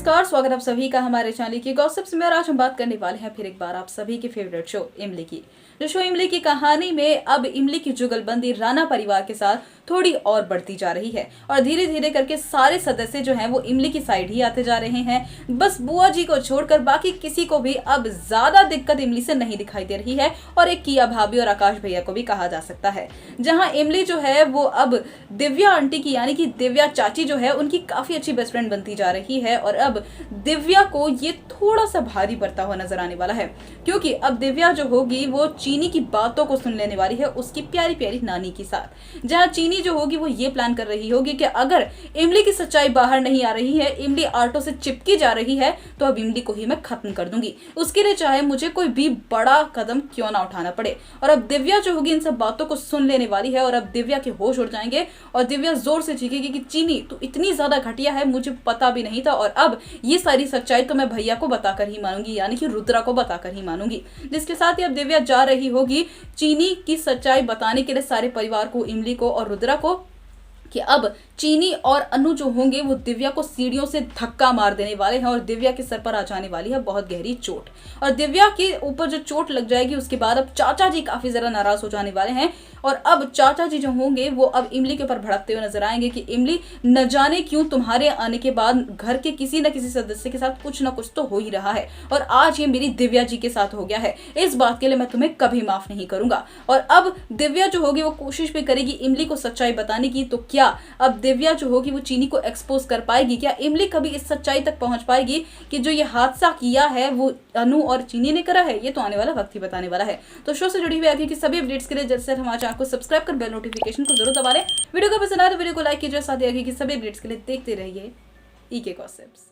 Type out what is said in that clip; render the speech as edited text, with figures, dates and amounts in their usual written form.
नमस्कार, स्वागत आप सभी का हमारे चैनल की गॉसिप्स में। और आज हम बात करने वाले हैं फिर एक बार आप सभी की फेवरेट शो इमली की। जो शो इमली की कहानी में अब इमली की जुगलबंदी राणा परिवार के साथ थोड़ी और बढ़ती जा रही है और धीरे धीरे करके सारे सदस्य जो हैं वो इमली की साइड ही आते जा रहे हैं। बस बुआ जी को छोड़कर बाकी किसी को भी अब ज्यादा दिक्कत इमली से नहीं दिखाई दे रही है और एक किया भाभी और आकाश भैया को भी कहा जा सकता है। जहां इमली जो है वो अब दिव्या आंटी की यानी कि दिव्या चाची जो है उनकी काफी अच्छी बेस्ट फ्रेंड बनती जा रही है और अब दिव्या को ये थोड़ा सा भारी पड़ता हुआ नजर आने वाला है, क्योंकि अब दिव्या जो होगी वो चीनी की बातों को सुन लेने वाली है उसकी प्यारी प्यारी नानी के साथ। जहां चीनी जो होगी वो ये प्लान कर रही होगी कि अगर इमली की सच्चाई बाहर नहीं आ रही है, इमली आटो से चिपकी जा रही है, तो अब इमली को ही मैं खत्म कर दूंगी, उसके लिए चाहे मुझे कोई भी बड़ा कदम क्यों ना उठाना पड़े। और अब दिव्या जो होगी इन सब बातों को सुन लेने वाली है और अब दिव्या के होश उड़ जाएंगे और दिव्या जोर से चीखेगी कि चीनी तू इतनी ज्यादा घटिया है, मुझे पता भी नहीं था और अब ये सारी सच्चाई तो मैं भैया को बताकर ही मानूंगी, यानी कि रुद्रा को बताकर ही मानूंगी। जिसके साथ ही अब दिव्या जा रही होगी चीनी की सच्चाई बताने के लिए सारे परिवार को, इमली को और रुद्रा को, कि अब चीनी और अनु जो होंगे वो दिव्या को सीढ़ियों से धक्का मार देने वाले हैं और दिव्या के सर पर आ जाने वाली है बहुत गहरी चोट। और दिव्या के ऊपर जो चोट लग जाएगी उसके बाद अब चाचा जी काफी ज्यादा नाराज हो जाने वाले हैं और अब चाचा जी जो होंगे वो अब इमली के ऊपर भड़कते हुए नजर आएंगे कि इमली न जाने क्यों तुम्हारे आने के बाद घर के किसी न किसी सदस्य के साथ कुछ ना कुछ तो हो ही रहा है और आज ये मेरी दिव्या जी के साथ हो गया है, इस बात के लिए मैं तुम्हें कभी माफ नहीं करूंगा। और अब दिव्या जो होगी वो कोशिश भी करेगी इमली को सच्चाई बताने की, तो क्या अब दिव्या जो होगी वो चीनी को एक्सपोज कर पाएगी? क्या इमली कभी इस सच्चाई तक पहुंच पाएगी कि जो ये हादसा किया है वो अनु और चीनी ने करा है? ये तो आने वाला वक्त ही बताने वाला है। तो शो से जुड़ी हुई आगे की सभी अपडेट्स के लिए जल्द से हमारे चैनल को सब्सक्राइब कर बेल नोटिफिकेशन को जरूर दबा लें। वीडियो को पसंद आए तो वीडियो को लाइक कीजिए, साथ ही आगे की सभी अपडेट्स के लिए देखते रहिए ईके गॉसिप्स।